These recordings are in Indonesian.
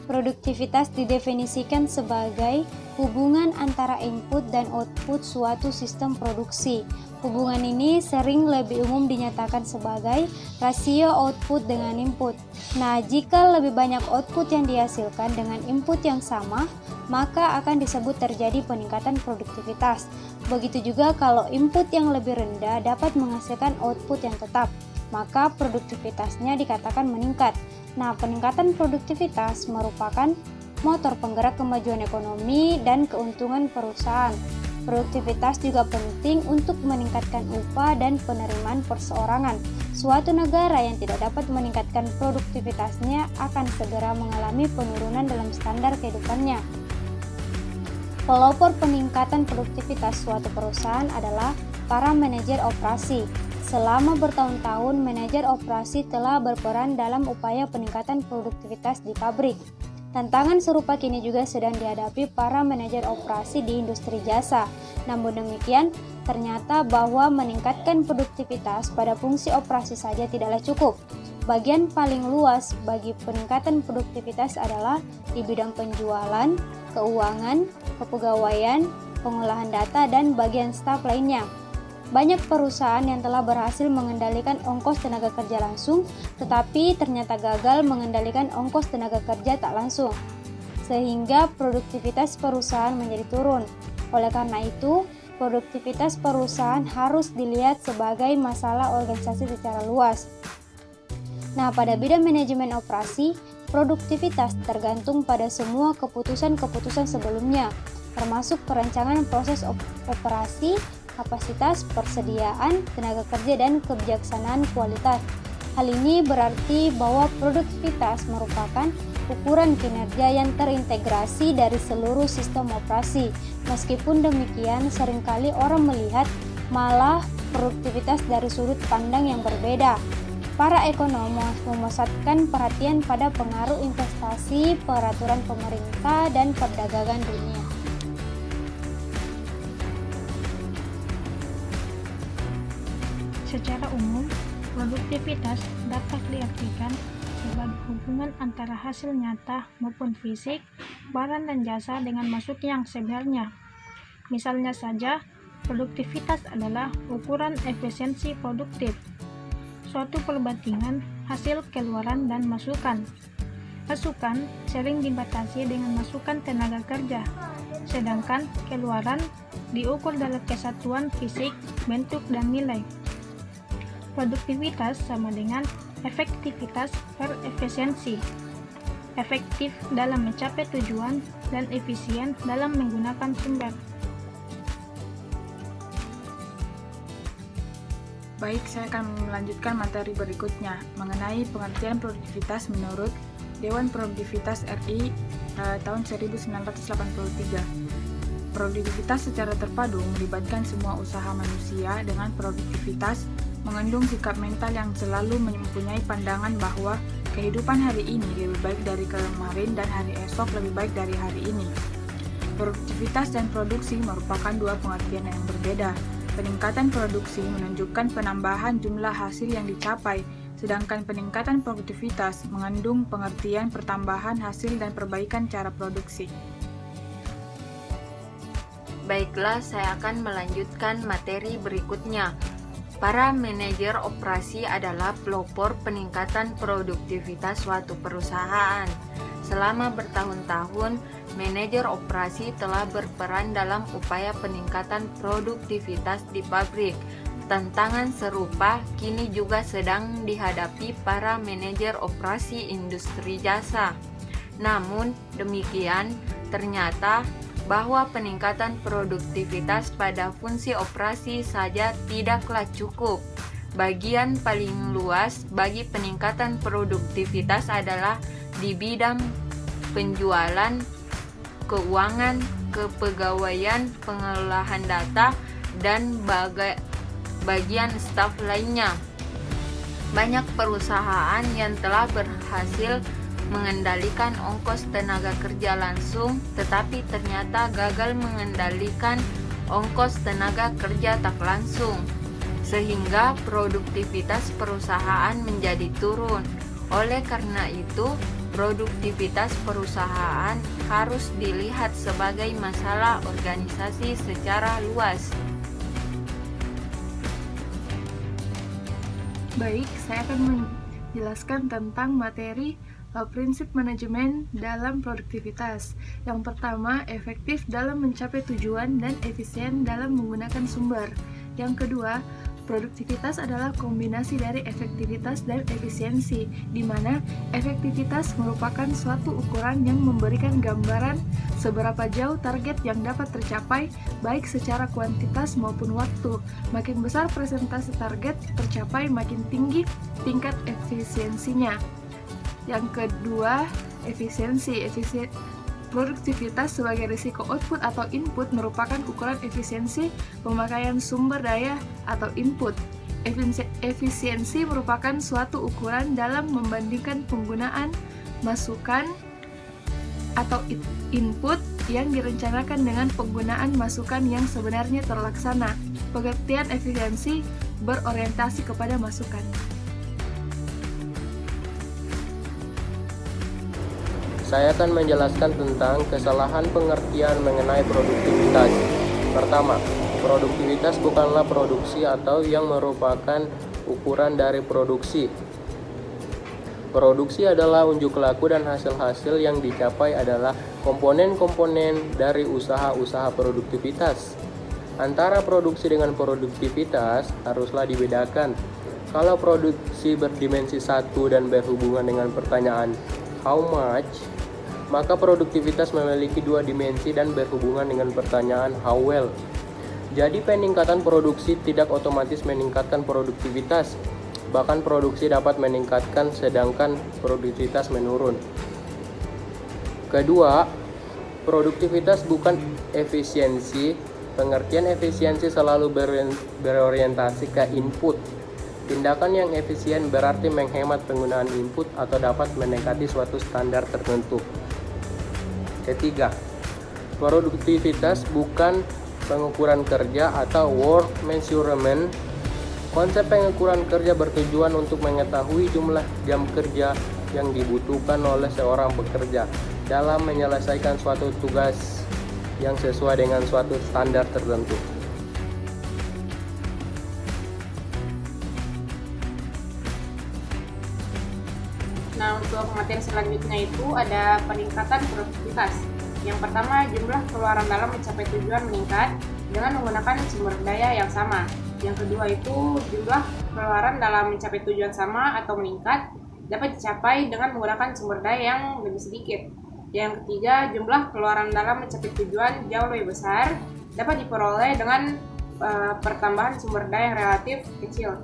Produktivitas didefinisikan sebagai hubungan antara input dan output suatu sistem produksi. Hubungan ini sering lebih umum dinyatakan sebagai rasio output dengan input. Nah, jika lebih banyak output yang dihasilkan dengan input yang sama, maka akan disebut terjadi peningkatan produktivitas. Begitu juga kalau input yang lebih rendah dapat menghasilkan output yang tetap, maka produktivitasnya dikatakan meningkat. Nah, peningkatan produktivitas merupakan motor penggerak kemajuan ekonomi dan keuntungan perusahaan. Produktivitas juga penting untuk meningkatkan upah dan penerimaan perseorangan. Suatu negara yang tidak dapat meningkatkan produktivitasnya akan segera mengalami penurunan dalam standar kehidupannya. Pelopor peningkatan produktivitas suatu perusahaan adalah para manajer operasi. Selama bertahun-tahun, manajer operasi telah berperan dalam upaya peningkatan produktivitas di pabrik. Tantangan serupa kini juga sedang dihadapi para manajer operasi di industri jasa. Namun demikian, ternyata bahwa meningkatkan produktivitas pada fungsi operasi saja tidaklah cukup. Bagian paling luas bagi peningkatan produktivitas adalah di bidang penjualan, keuangan, kepegawaian, pengolahan data, dan bagian staf lainnya. Banyak perusahaan yang telah berhasil mengendalikan ongkos tenaga kerja langsung, tetapi ternyata gagal mengendalikan ongkos tenaga kerja tak langsung, sehingga produktivitas perusahaan menjadi turun. Oleh karena itu, produktivitas perusahaan harus dilihat sebagai masalah organisasi secara luas. Nah, pada bidang manajemen operasi, produktivitas tergantung pada semua keputusan-keputusan sebelumnya, termasuk perencanaan proses operasi, kapasitas, persediaan, tenaga kerja, dan kebijaksanaan kualitas. Hal ini berarti bahwa produktivitas merupakan ukuran kinerja yang terintegrasi dari seluruh sistem operasi. Meskipun demikian, seringkali orang melihat malah produktivitas dari sudut pandang yang berbeda. Para ekonom memusatkan perhatian pada pengaruh investasi, peraturan pemerintah, dan perdagangan dunia. Secara umum, produktivitas dapat diartikan sebagai hubungan antara hasil nyata maupun fisik, barang dan jasa dengan maksud yang sebenarnya. Misalnya saja, produktivitas adalah ukuran efisiensi produktif, suatu perbandingan hasil keluaran dan masukan. Masukan sering dibatasi dengan masukan tenaga kerja, sedangkan keluaran diukur dalam kesatuan fisik, bentuk, dan nilai. Produktivitas sama dengan efektivitas per efisiensi. Efektif dalam mencapai tujuan dan efisien dalam menggunakan sumber. Baik, saya akan melanjutkan materi berikutnya mengenai pengertian produktivitas menurut Dewan Produktivitas RI tahun 1983. Produktivitas secara terpadu melibatkan semua usaha manusia dengan produktivitas mengandung sikap mental yang selalu mempunyai pandangan bahwa kehidupan hari ini lebih baik dari kemarin dan hari esok lebih baik dari hari ini. Produktivitas dan produksi merupakan dua pengertian yang berbeda. Peningkatan produksi menunjukkan penambahan jumlah hasil yang dicapai, sedangkan peningkatan produktivitas mengandung pengertian pertambahan hasil dan perbaikan cara produksi. Baiklah, saya akan melanjutkan materi berikutnya. Para manajer operasi adalah pelopor peningkatan produktivitas suatu perusahaan. Selama bertahun-tahun, manajer operasi telah berperan dalam upaya peningkatan produktivitas di pabrik. Tantangan serupa kini juga sedang dihadapi para manajer operasi industri jasa. Namun demikian, ternyata bahwa peningkatan produktivitas pada fungsi operasi saja tidaklah cukup. Bagian paling luas bagi peningkatan produktivitas adalah di bidang penjualan, keuangan, kepegawaian, pengolahan data, dan bagian staf lainnya. Banyak perusahaan yang telah berhasil mengendalikan ongkos tenaga kerja langsung, tetapi ternyata gagal mengendalikan ongkos tenaga kerja tak langsung, sehingga produktivitas perusahaan menjadi turun. Oleh karena itu, produktivitas perusahaan harus dilihat sebagai masalah organisasi secara luas. Baik, saya akan menjelaskan tentang materi prinsip manajemen dalam produktivitas. Yang pertama, efektif dalam mencapai tujuan dan efisien dalam menggunakan sumber. Yang kedua, produktivitas adalah kombinasi dari efektivitas dan efisiensi, di mana efektivitas merupakan suatu ukuran yang memberikan gambaran seberapa jauh target yang dapat tercapai, baik secara kuantitas maupun waktu. Makin besar persentase target tercapai, makin tinggi tingkat efisiensinya. Yang kedua, efisiensi. Produktivitas sebagai risiko output atau input merupakan ukuran efisiensi pemakaian sumber daya atau input. Efisiensi merupakan suatu ukuran dalam membandingkan penggunaan masukan atau input yang direncanakan dengan penggunaan masukan yang sebenarnya terlaksana. Pengertian efisiensi berorientasi kepada masukan. Saya akan menjelaskan tentang kesalahan pengertian mengenai produktivitas. Pertama, produktivitas bukanlah produksi atau yang merupakan ukuran dari produksi. Produksi adalah unjuk laku dan hasil-hasil yang dicapai adalah komponen-komponen dari usaha-usaha produktivitas. Antara produksi dengan produktivitas haruslah dibedakan. Kalau produksi berdimensi satu dan berhubungan dengan pertanyaan how much, maka produktivitas memiliki dua dimensi dan berhubungan dengan pertanyaan how well. Jadi peningkatan produksi tidak otomatis meningkatkan produktivitas. Bahkan produksi dapat meningkatkan sedangkan produktivitas menurun. Kedua, produktivitas bukan efisiensi. Pengertian efisiensi selalu berorientasi ke input. Tindakan yang efisien berarti menghemat penggunaan input atau dapat mendekati suatu standar tertentu. Ketiga, produktivitas bukan pengukuran kerja atau work measurement. Konsep pengukuran kerja bertujuan untuk mengetahui jumlah jam kerja yang dibutuhkan oleh seorang pekerja dalam menyelesaikan suatu tugas yang sesuai dengan suatu standar tertentu. Nah, untuk materi selanjutnya itu ada peningkatan produktivitas. Yang pertama, jumlah keluaran dalam mencapai tujuan meningkat dengan menggunakan sumber daya yang sama. Yang kedua itu jumlah keluaran dalam mencapai tujuan sama atau meningkat dapat dicapai dengan menggunakan sumber daya yang lebih sedikit. Yang ketiga, jumlah keluaran dalam mencapai tujuan jauh lebih besar dapat diperoleh dengan pertambahan sumber daya yang relatif kecil.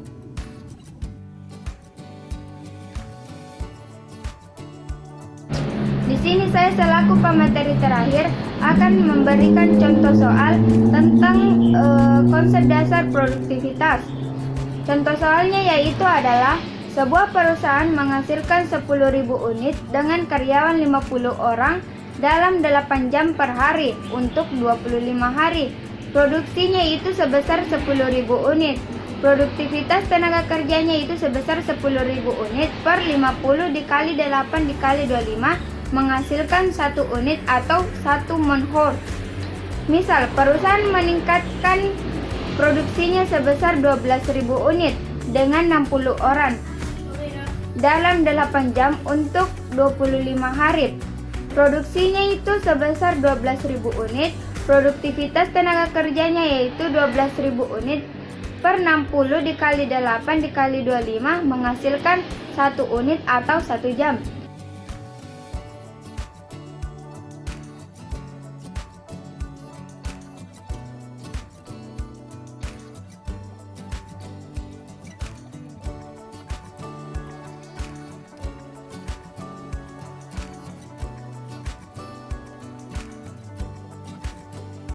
Di sini saya selaku pemateri terakhir akan memberikan contoh soal tentang konsep dasar produktivitas. Contoh soalnya yaitu adalah sebuah perusahaan menghasilkan 10.000 unit dengan karyawan 50 orang dalam 8 jam per hari untuk 25 hari. Produksinya itu sebesar 10.000 unit. Produktivitas tenaga kerjanya itu sebesar 10.000 unit per 50 dikali 8 dikali 25 menghasilkan 1 unit atau 1 monhor. Misal, perusahaan meningkatkan produksinya sebesar 12.000 unit dengan 60 orang dalam 8 jam untuk 25 hari. Produksinya itu sebesar 12.000 unit, produktivitas tenaga kerjanya yaitu 12.000 unit per 60 dikali 8 dikali 25 menghasilkan 1 unit atau 1 jam.